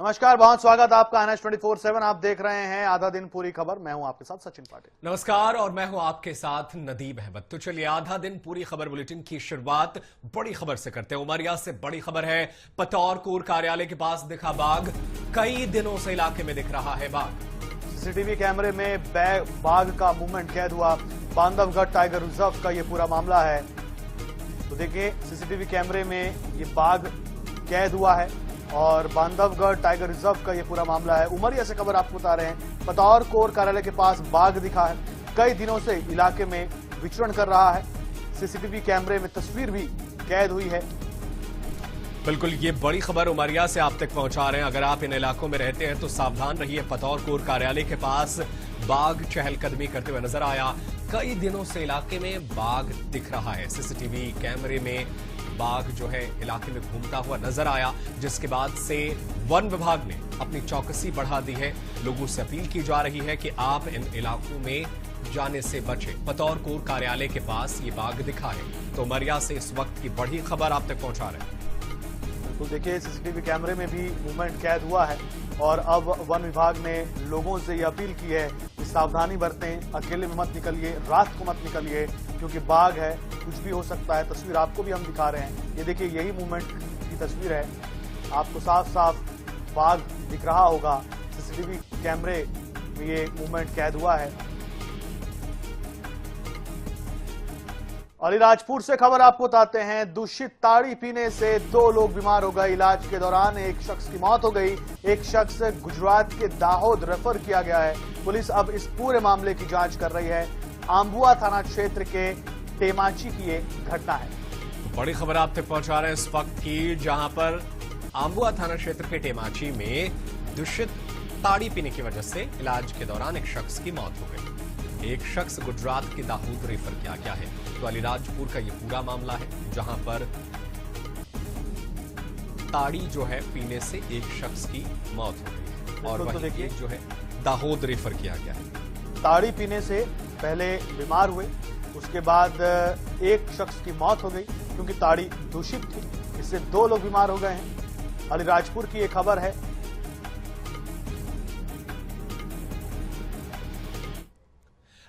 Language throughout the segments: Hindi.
नमस्कार, बहुत स्वागत आपका NH 24/7। आप देख रहे हैं आधा दिन पूरी खबर। मैं हूं आपके साथ सचिन पाटिल। नमस्कार और मैं हूं आपके साथ नदीम अहमद। तो चलिए आधा दिन पूरी खबर बुलेटिन की शुरुआत बड़ी खबर से करते हैं। उमरिया से बड़ी खबर है, पतौर कोर कार्यालय के पास दिखा बाघ। कई दिनों से इलाके में दिख रहा है बाघ। सीसीटीवी कैमरे में बाघ का मूवमेंट कैद हुआ। बांधवगढ़ टाइगर रिजर्व का ये पूरा मामला है। तो देखिए, सीसीटीवी कैमरे में ये बाघ कैद हुआ है और बांधवगढ़ टाइगर रिजर्व का ये पूरा मामला है। उमरिया से खबर आपको बता रहे हैं, पतौर कोर कार्यालय के पास बाघ दिखा है। कई दिनों से इलाके में विचरण कर रहा है। सीसीटीवी कैमरे में तस्वीर भी कैद हुई है। बिल्कुल, ये बड़ी खबर उमरिया से आप तक पहुंचा रहे हैं। अगर आप इन इलाकों में रहते हैं तो सावधान रहिए। पतौर कोर कार्यालय के पास बाघ चहलकदमी करते हुए नजर आया। कई दिनों से इलाके में बाघ दिख रहा है। सीसीटीवी कैमरे में बाघ जो है इलाके में घूमता हुआ नजर आया, जिसके बाद से वन विभाग ने अपनी चौकसी बढ़ा दी है। लोगों से अपील की जा रही है कि आप इन इलाकों में जाने से बचें। पतौर कोर कार्यालय के पास ये बाघ दिखा है। तो उमरिया से इस वक्त की बड़ी खबर आप तक पहुंचा रहे हैं। तो देखिए, सीसीटीवी कैमरे में भी मूवमेंट कैद हुआ है और अब वन विभाग ने लोगों से ये अपील की है कि सावधानी बरतें, अकेले में मत निकलिए, रात को मत निकलिए, क्योंकि बाघ है, कुछ भी हो सकता है। तस्वीर आपको भी हम दिखा रहे हैं। ये देखिए, यही मूवमेंट की तस्वीर है। आपको साफ साफ बाघ दिख रहा होगा। सीसीटीवी कैमरे में ये मूवमेंट कैद हुआ है। अलीराजपुर से खबर आपको बताते हैं। दूषित ताड़ी पीने से 2 लोग बीमार हो गए। इलाज के दौरान एक शख्स की मौत हो गई। एक शख्स गुजरात के दाहोद रेफर किया गया है। पुलिस अब इस पूरे मामले की जांच कर रही है। आंबुआ थाना क्षेत्र के टेमाची की ये घटना है। बड़ी खबर आप तक पहुंचा रहे हैं इस वक्त की, जहां पर आंबुआ थाना क्षेत्र के टेमाची में दूषित ताड़ी पीने की वजह से इलाज के दौरान एक शख्स की मौत हो गई। एक शख्स गुजरात के दाहोद रेफर किया गया है। तो अलीराजपुर का यह पूरा मामला है, जहां पर ताड़ी जो है पीने से एक शख्स की मौत हो गई है और वहीं जो है दाहोद रेफर किया गया है। ताड़ी पीने से पहले बीमार हुए, उसके बाद एक शख्स की मौत हो गई क्योंकि ताड़ी दूषित थी। इससे 2 लोग बीमार हो गए हैं। अलीराजपुर की एक खबर है।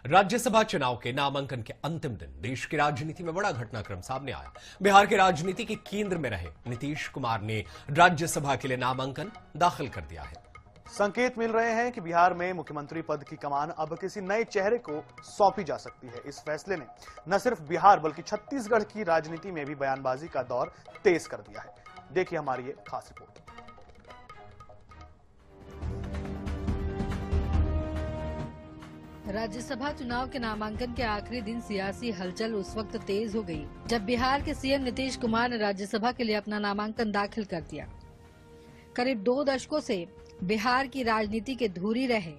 राज्यसभा चुनाव के नामांकन के अंतिम दिन देश की राजनीति में बड़ा घटनाक्रम सामने आया। बिहार के राजनीति के केंद्र में रहे नीतीश कुमार ने राज्यसभा के लिए नामांकन दाखिल कर दिया है। संकेत मिल रहे हैं कि बिहार में मुख्यमंत्री पद की कमान अब किसी नए चेहरे को सौंपी जा सकती है। इस फैसले ने न सिर्फ बिहार बल्कि छत्तीसगढ़ की राजनीति में भी बयानबाजी का दौर तेज कर दिया है। देखिए हमारी ये खास रिपोर्ट। राज्यसभा चुनाव के नामांकन के आखिरी दिन सियासी हलचल उस वक्त तेज हो गई जब बिहार के सीएम नीतीश कुमार ने राज्यसभा के लिए अपना नामांकन दाखिल कर दिया। करीब 2 दशकों से बिहार की राजनीति के धुरी रहे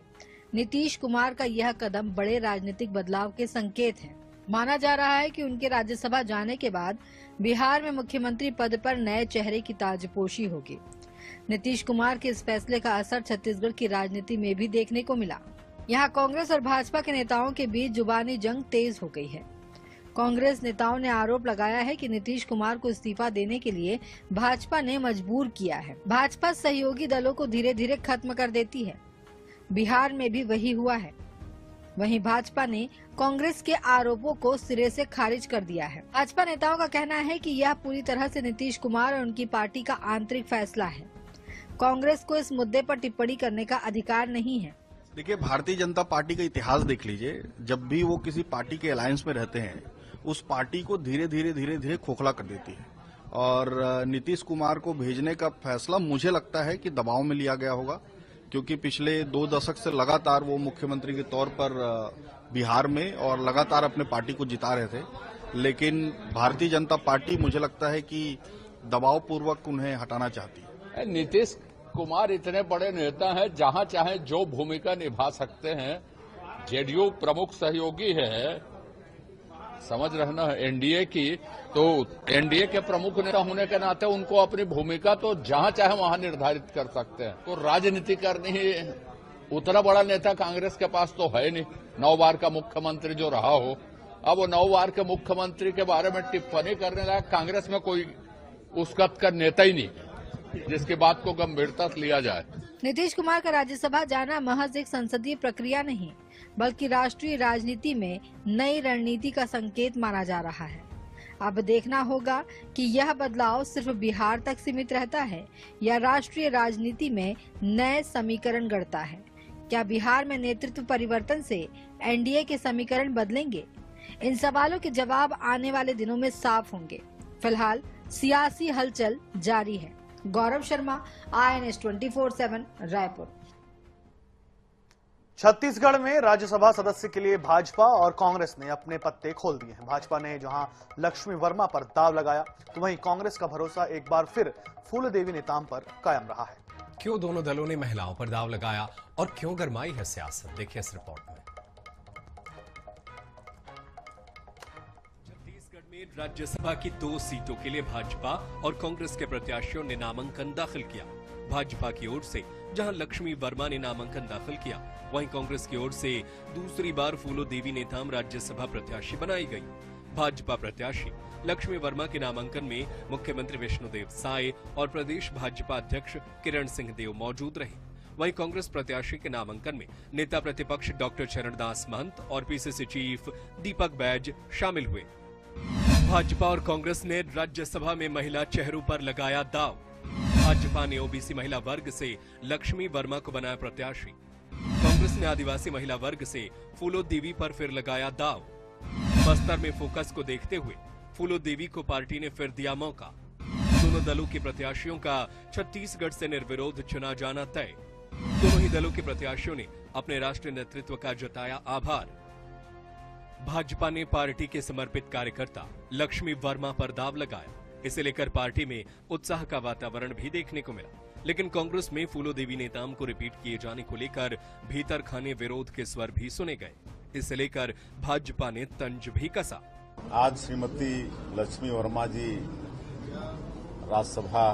नीतीश कुमार का यह कदम बड़े राजनीतिक बदलाव के संकेत है। माना जा रहा है कि उनके राज्यसभा जाने के बाद बिहार में मुख्यमंत्री पद पर नए चेहरे की ताजपोशी होगी। नीतीश कुमार के इस फैसले का असर छत्तीसगढ़ की राजनीति में भी देखने को मिला। यहाँ कांग्रेस और भाजपा के नेताओं के बीच जुबानी जंग तेज हो गई है। कांग्रेस नेताओं ने आरोप लगाया है कि नीतीश कुमार को इस्तीफा देने के लिए भाजपा ने मजबूर किया है। भाजपा सहयोगी दलों को धीरे धीरे खत्म कर देती है। बिहार में भी वही हुआ है। वहीं भाजपा ने कांग्रेस के आरोपों को सिरे से खारिज कर दिया है। भाजपा नेताओं का कहना है कि यह पूरी तरह से नीतीश कुमार और उनकी पार्टी का आंतरिक फैसला है। कांग्रेस को इस मुद्दे पर टिप्पणी करने का अधिकार नहीं है। देखिए, भारतीय जनता पार्टी का इतिहास देख लीजिए। जब भी वो किसी पार्टी के अलायंस में रहते हैं, उस पार्टी को धीरे धीरे खोखला कर देती है। और नीतीश कुमार को भेजने का फैसला मुझे लगता है कि दबाव में लिया गया होगा, क्योंकि पिछले 2 दशक से लगातार वो मुख्यमंत्री के तौर पर बिहार में और लगातार अपने पार्टी को जिता रहे थे। लेकिन भारतीय जनता पार्टी मुझे लगता है कि दबाव पूर्वक उन्हें हटाना चाहती है। नीतीश कुमार इतने बड़े नेता हैं, जहां चाहे जो भूमिका निभा सकते हैं। जेडीयू प्रमुख सहयोगी है, समझ रहे ना, एनडीए की। तो एनडीए के प्रमुख नेता होने के नाते उनको अपनी भूमिका तो जहां चाहे वहां निर्धारित कर सकते हैं। तो राजनीति करनी ही, उतना बड़ा नेता कांग्रेस के पास तो है नहीं, 9 बार का मुख्यमंत्री जो रहा हो। अब वो 9 बार के मुख्यमंत्री के बारे में टिप्पणी करने लायक कांग्रेस में कोई उस कद का नेता ही नहीं। जिसकी बात को गंभीरता से लिया जाए। नीतीश कुमार का राज्यसभा जाना महज एक संसदीय प्रक्रिया नहीं, बल्कि राष्ट्रीय राजनीति में नई रणनीति का संकेत माना जा रहा है। अब देखना होगा कि यह बदलाव सिर्फ बिहार तक सीमित रहता है या राष्ट्रीय राजनीति में नए समीकरण गढ़ता है। क्या बिहार में नेतृत्व परिवर्तन से एनडीए के समीकरण बदलेंगे? इन सवालों के जवाब आने वाले दिनों में साफ होंगे। फिलहाल सियासी हलचल जारी है। गौरव शर्मा, INS 24/7 रायपुर। छत्तीसगढ़ में राज्यसभा सदस्य के लिए भाजपा और कांग्रेस ने अपने पत्ते खोल दिए हैं। भाजपा ने जहां लक्ष्मी वर्मा पर दाव लगाया, तो वहीं कांग्रेस का भरोसा एक बार फिर फूलदेवी नेताम पर कायम रहा है। क्यों दोनों दलों ने महिलाओं पर दाव लगाया और क्यों गरमाई है सियासत, देखिए इस रिपोर्ट में। छत्तीसगढ़ में राज्यसभा की 2 सीटों के लिए भाजपा और कांग्रेस के प्रत्याशियों ने नामांकन दाखिल किया। भाजपा की ओर से जहां लक्ष्मी वर्मा ने नामांकन दाखिल किया, वहीं कांग्रेस की ओर से दूसरी बार फूलोदेवी नेताम राज्यसभा प्रत्याशी बनाई गई। भाजपा प्रत्याशी लक्ष्मी वर्मा के नामांकन में मुख्यमंत्री विष्णुदेव साय और प्रदेश भाजपा अध्यक्ष किरण सिंह देव मौजूद रहे। वहीं कांग्रेस प्रत्याशी के नामांकन में नेता प्रतिपक्ष डॉक्टर चरणदास महंत और पीसीसी चीफ दीपक बैज शामिल हुए। भाजपा और कांग्रेस ने राज्यसभा में महिला चेहरों पर लगाया दाव। भाजपा ने ओबीसी महिला वर्ग से लक्ष्मी वर्मा को बनाया प्रत्याशी। कांग्रेस ने आदिवासी महिला वर्ग से फूलोदेवी पर फिर लगाया दाव। बस्तर में फोकस को देखते हुए फूलोदेवी को पार्टी ने फिर दिया मौका। दोनों दलों के प्रत्याशियों का छत्तीसगढ़ से निर्विरोध चुना जाना तय। दोनों ही दलों के प्रत्याशियों ने अपने राष्ट्रीय नेतृत्व का जताया आभार। भाजपा ने पार्टी के समर्पित कार्यकर्ता लक्ष्मी वर्मा पर दाव लगाया। इसे लेकर पार्टी में उत्साह का वातावरण भी देखने को मिला, लेकिन कांग्रेस में फूलोदेवी नेताम को रिपीट किए जाने को लेकर भीतर खाने विरोध के स्वर भी सुने गए। इसे लेकर भाजपा ने तंज भी कसा। आज श्रीमती लक्ष्मी वर्मा जी राज्यसभा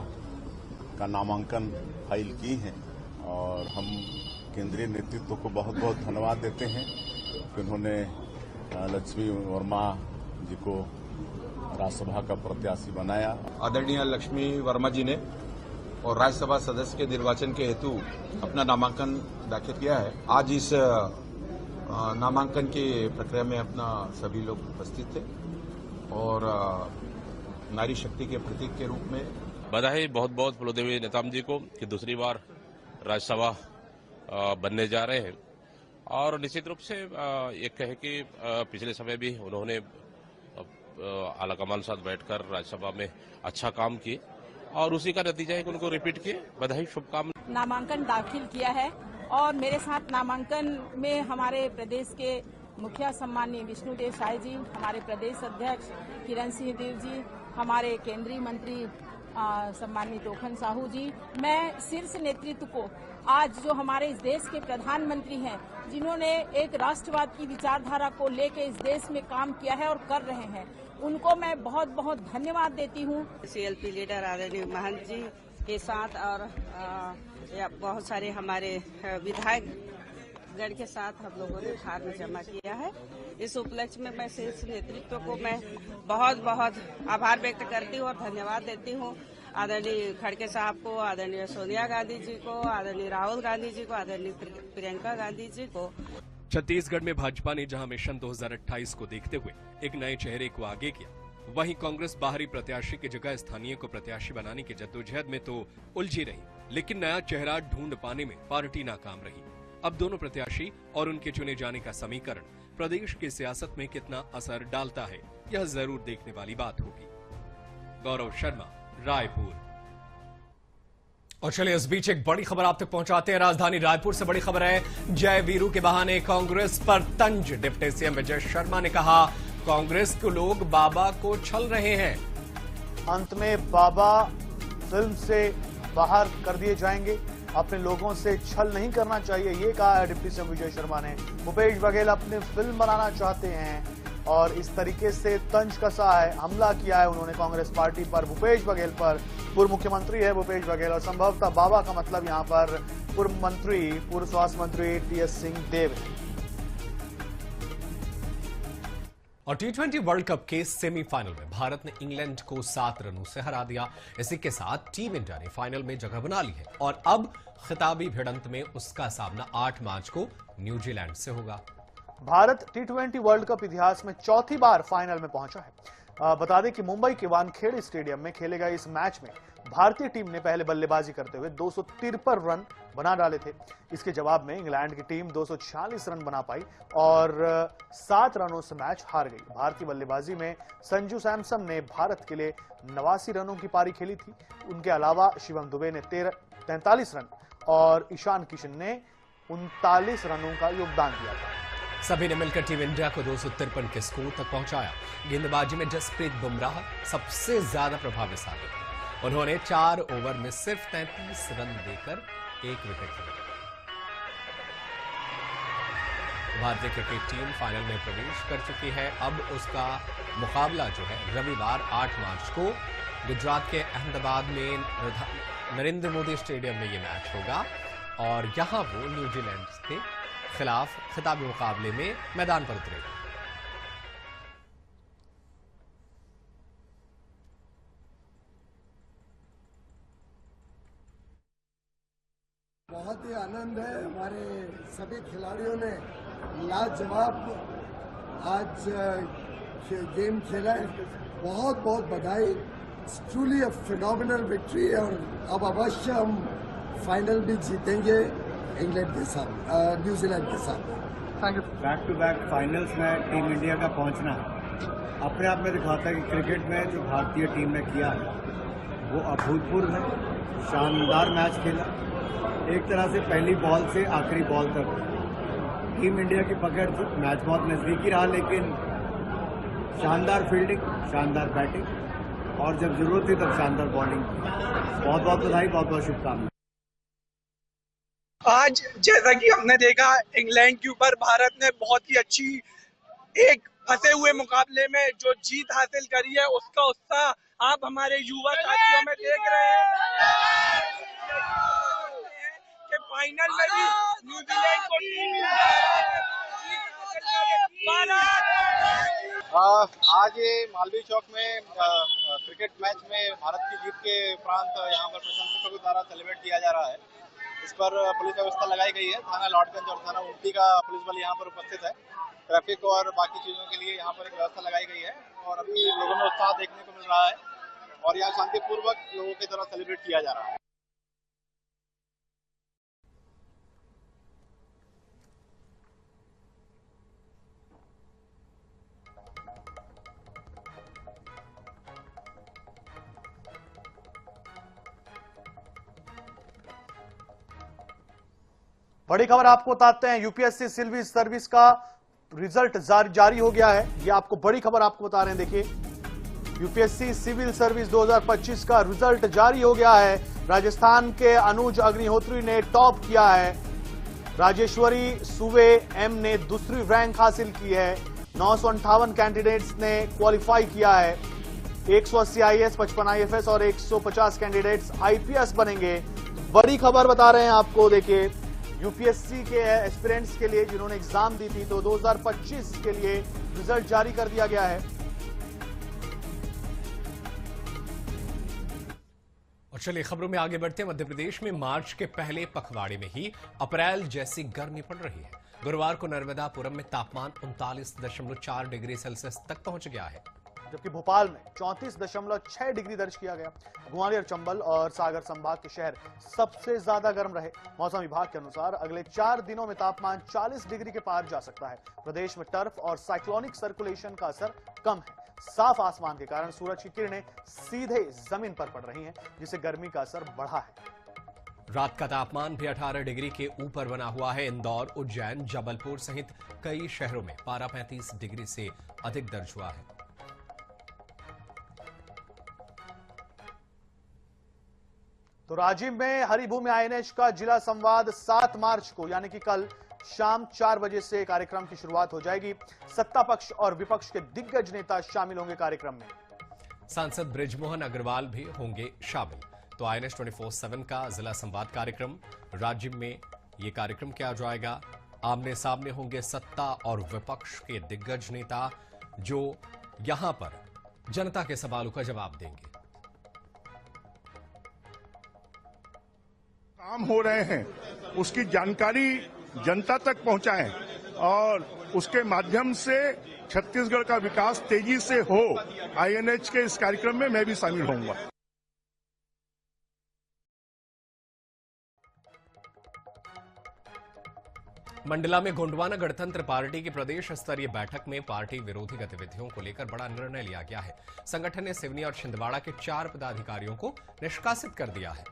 का नामांकन फाइल की हैं और हम केंद्रीय नेतृत्व को बहुत बहुत धन्यवाद देते हैं कि उन्होंने लक्ष्मी वर्मा जी को राज्यसभा का प्रत्याशी बनाया। आदरणीय लक्ष्मी वर्मा जी ने और राज्यसभा सदस्य के निर्वाचन के हेतु अपना नामांकन दाखिल किया है। आज इस नामांकन की प्रक्रिया में अपना सभी लोग उपस्थित थे और नारी शक्ति के प्रतीक के रूप में बधाई बहुत बहुत फूलोदेवी नेताम जी को कि दूसरी बार राज्यसभा बनने जा रहे हैं। और निश्चित रूप से एक कहे कि पिछले समय भी उन्होंने आलाकमान साथ बैठकर राज्यसभा में अच्छा काम किए और उसी का नतीजा है कि उनको रिपीट किए। बधाई, शुभकामनाएं। नामांकन दाखिल किया है और मेरे साथ नामांकन में हमारे प्रदेश के मुखिया सम्माननीय विष्णुदेव साय जी, हमारे प्रदेश अध्यक्ष किरण सिंह देव जी, हमारे केंद्रीय मंत्री सम्माननीय तोखन साहू जी। मैं शीर्ष नेतृत्व को आज जो हमारे इस देश के प्रधानमंत्री हैं, जिन्होंने एक राष्ट्रवाद की विचारधारा को लेकर इस देश में काम किया है और कर रहे हैं, उनको मैं बहुत बहुत धन्यवाद देती हूँ। CLP लीडर आदरणीय महंत जी के साथ और बहुत सारे हमारे विधायक गण के साथ हम लोगों ने फार्म जमा किया है। इस उपलक्ष्य में मैं शीर्ष नेतृत्व को मैं बहुत बहुत आभार व्यक्त करती हूँ और धन्यवाद देती हूँ। आदरणीय खड़गे साहब को, आदरणीय सोनिया गांधी जी को, आदरणीय राहुल गांधी जी को, आदरणीय प्रियंका गांधी जी को। छत्तीसगढ़ में भाजपा ने जहां मिशन 2028 को देखते हुए एक नए चेहरे को आगे किया, वहीं कांग्रेस बाहरी प्रत्याशी की जगह स्थानीय को प्रत्याशी बनाने की जद्दोजहद में तो उलझी रही, लेकिन नया चेहरा ढूंढ पाने में पार्टी नाकाम रही। अब दोनों प्रत्याशी और उनके चुने जाने का समीकरण प्रदेश की सियासत में कितना असर डालता है, यह जरूर देखने वाली बात होगी। गौरव शर्मा, रायपुर। और चलिए इस बीच एक बड़ी खबर आप तक पहुंचाते हैं। राजधानी रायपुर से बड़ी खबर है, जय वीरू के बहाने कांग्रेस पर तंज। डिप्टी सीएम विजय शर्मा ने कहा, कांग्रेस के लोग बाबा को छल रहे हैं। अंत में बाबा फिल्म से बाहर कर दिए जाएंगे, अपने लोगों से छल नहीं करना चाहिए, ये कहा है डिप्टी सीएम विजय शर्मा ने। भूपेश बघेल अपनी फिल्म बनाना चाहते हैं और इस तरीके से तंज कसा है, हमला किया है उन्होंने कांग्रेस पार्टी पर, भूपेश बघेल पर। पूर्व मुख्यमंत्री है भूपेश बघेल और संभवतः बाबा का मतलब यहां पर पूर्व स्वास्थ्य मंत्री टीएस सिंह देव है। और टी20 वर्ल्ड कप के सेमीफाइनल में भारत ने इंग्लैंड को 7 रनों से हरा दिया। इसी के साथ टीम इंडिया ने फाइनल में जगह बना ली है और अब खिताबी भिड़ंत में उसका सामना 8 मार्च को न्यूजीलैंड से होगा। भारत टी20 वर्ल्ड कप इतिहास में चौथी बार फाइनल में पहुंचा है। बता दें कि मुंबई के वानखेड़े स्टेडियम में खेले गए इस मैच में भारतीय टीम ने पहले बल्लेबाजी करते हुए 253 रन बना डाले थे। इसके जवाब में इंग्लैंड की टीम 246 रन बना पाई और 7 रनों से मैच हार गई। भारतीय बल्लेबाजी में संजू सैमसन ने भारत के लिए 89 रनों की पारी खेली थी। उनके अलावा शिवम दुबे ने 43 रन और ईशान किशन ने 39 रनों का योगदान दिया था। सभी ने मिलकर टीम इंडिया को 253 के स्कोर तक पहुंचाया। गेंदबाजी में जसप्रीत बुमराह सबसे ज्यादा प्रभावी साबित हुए। उन्होंने 4 ओवर में सिर्फ 33 रन देकर 1 विकेट लिया। भारतीय क्रिकेट टीम फाइनल में प्रवेश कर चुकी है। अब उसका मुकाबला जो है रविवार 8 मार्च को गुजरात के अहमदाबाद में नरेंद्र मोदी स्टेडियम में यह मैच होगा और यहां वो न्यूजीलैंड के खिलाफ खिताबी मुकाबले में मैदान पर उतरेगा। बहुत ही आनंद है। हमारे सभी खिलाड़ियों ने लाजवाब आज गेम खेला है। बहुत बहुत बधाई। ट्रूली अ फिनोमिनल विक्ट्री और अब अवश्य हम फाइनल भी जीतेंगे इंग्लैंड के साथ, न्यूजीलैंड के साथ। Thank you. Back to back finals में टीम इंडिया का पहुंचना अपने आप में दिखाता है कि क्रिकेट में जो भारतीय टीम ने किया है वो अभूतपूर्व है। शानदार मैच खेला, एक तरह से पहली बॉल से आखिरी बॉल तक टीम इंडिया की पकड़ थी। मैच बहुत नजदीकी रहा लेकिन शानदार फील्डिंग, शानदार बैटिंग और जब जरूरत थी तब शानदार बॉलिंग। बहुत बहुत बधाई, बहुत बहुत शुभकामनाएं। आज जैसा कि हमने देखा इंग्लैंड के ऊपर भारत ने बहुत ही अच्छी एक फंसे हुए मुकाबले में जो जीत हासिल करी है उसका उत्साह आप हमारे युवा साथियों में देख रहे हैं कि फाइनल में भी न्यूजीलैंड को टीम आज ये मालवीय चौक में क्रिकेट मैच में भारत की जीत के उपरांत यहाँ पर प्रशंसकों के द्वारा सेलिब्रेट किया जा रहा है। इस पर पुलिस व्यवस्था लगाई गई है। थाना लॉर्डगंज और थाना उमटी का पुलिस बल यहाँ पर उपस्थित है। ट्रैफिक और बाकी चीजों के लिए यहाँ पर एक व्यवस्था लगाई गई है और अभी लोगों में उत्साह देखने को मिल रहा है और यहाँ शांतिपूर्वक लोगों के द्वारा सेलिब्रेट किया जा रहा है। बड़ी खबर आपको बताते हैं। यूपीएससी सिविल सर्विस का रिजल्ट जारी हो गया है। ये आपको बड़ी खबर आपको बता रहे हैं। देखिए यूपीएससी सिविल सर्विस 2025 का रिजल्ट जारी हो गया है। राजस्थान के अनुज अग्निहोत्री ने टॉप किया है। राजेश्वरी सुवे एम ने दूसरी रैंक हासिल की है। 958 कैंडिडेट्स ने क्वालिफाई किया है। 180 आईएएस, 55 आईएफएस और 150 कैंडिडेट्स आईपीएस बनेंगे। बड़ी खबर बता रहे हैं आपको। देखिए यूपीएससी के एस्पिरेंट्स के लिए जिन्होंने एग्जाम दी थी तो 2025 के लिए रिजल्ट जारी कर दिया गया है। और चलिए खबरों में आगे बढ़ते हैं। मध्य प्रदेश में मार्च के पहले पखवाड़े में ही अप्रैल जैसी गर्मी पड़ रही है। गुरुवार को नर्मदापुरम में तापमान 39.4 डिग्री सेल्सियस तक पहुंच गया है, जबकि भोपाल में 34.6 डिग्री दर्ज किया गया। ग्वालियर, चंबल और सागर संभाग के शहर सबसे ज्यादा गर्म रहे। मौसम विभाग के अनुसार अगले 4 दिनों में तापमान 40 डिग्री के पार जा सकता है। प्रदेश में टर्फ और साइक्लोनिक सर्कुलेशन का असर कम है। साफ आसमान के कारण सूरज की किरणें सीधे जमीन पर पड़ रही हैं, जिससे गर्मी का असर बढ़ा है। रात का तापमान भी 18 डिग्री के ऊपर बना हुआ है। इंदौर, उज्जैन, जबलपुर सहित कई शहरों में पारा 35 डिग्री से अधिक दर्ज हुआ है। तो राजीव में हरिभूमि आईएनएच का जिला संवाद 7 मार्च को यानी कि कल शाम 4 बजे से कार्यक्रम की शुरुआत हो जाएगी। सत्ता पक्ष और विपक्ष के दिग्गज नेता शामिल होंगे कार्यक्रम में। सांसद बृजमोहन अग्रवाल भी होंगे शामिल। तो आईएनएच 24/7 का जिला संवाद कार्यक्रम राजीव में ये कार्यक्रम किया जाएगा। आमने सामने होंगे सत्ता और विपक्ष के दिग्गज नेता। जो यहां पर जनता के सवालों का जवाब देंगे। काम हो रहे हैं उसकी जानकारी जनता तक पहुंचाएं और उसके माध्यम से छत्तीसगढ़ का विकास तेजी से हो। आईएनएच के इस कार्यक्रम में मैं भी शामिल होऊंगा। मंडला में गोंडवाना गणतंत्र पार्टी की प्रदेश स्तरीय बैठक में पार्टी विरोधी गतिविधियों को लेकर बड़ा निर्णय लिया गया है। संगठन ने सिवनी और छिंदवाड़ा के 4 पदाधिकारियों को निष्कासित कर दिया है,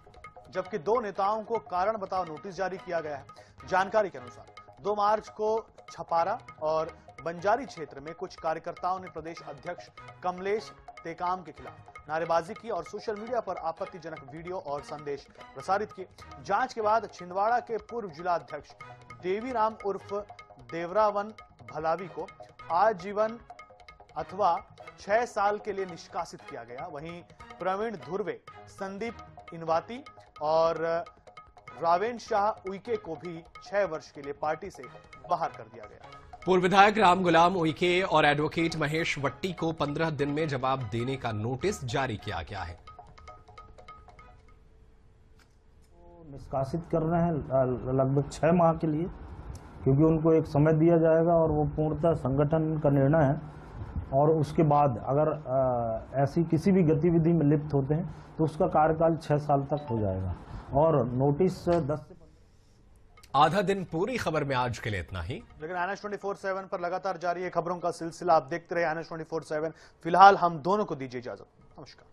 जबकि 2 नेताओं को कारण बताओ नोटिस जारी किया गया है। जानकारी के अनुसार 2 मार्च को छपारा और बंजारी क्षेत्र में कुछ कार्यकर्ताओं ने प्रदेश अध्यक्ष कमलेश टेकाम के खिलाफ नारेबाजी की और सोशल मीडिया पर आपत्तिजनक वीडियो और संदेश प्रसारित किए। जांच के बाद छिंदवाड़ा के पूर्व जिला अध्यक्ष देवीराम उर्फ देवरावन भलावी को आजीवन अथवा 6 साल के लिए निष्कासित किया गया। वहीं प्रवीण धुर्वे, संदीप इनवाती और रावेन शाह उइके को भी 6 वर्ष के लिए पार्टी से बाहर कर दिया गया। पूर्व विधायक राम गुलाम उइके और एडवोकेट महेश वट्टी को 15 दिन में जवाब देने का नोटिस जारी किया गया है। निष्कासित कर रहे हैं लगभग 6 माह के लिए, क्योंकि उनको एक समय दिया जाएगा और वो पूर्णतः संगठन का निर्णय है। और उसके बाद अगर ऐसी किसी भी गतिविधि में लिप्त होते हैं तो उसका कार्यकाल 6 साल तक हो जाएगा और नोटिस 10 से आधा दिन। पूरी खबर में आज के लिए इतना ही। लेकिन NH 24/7 पर लगातार जारी है खबरों का सिलसिला। आप देखते रहे NH 24/7। फिलहाल हम दोनों को दीजिए इजाजत। नमस्कार।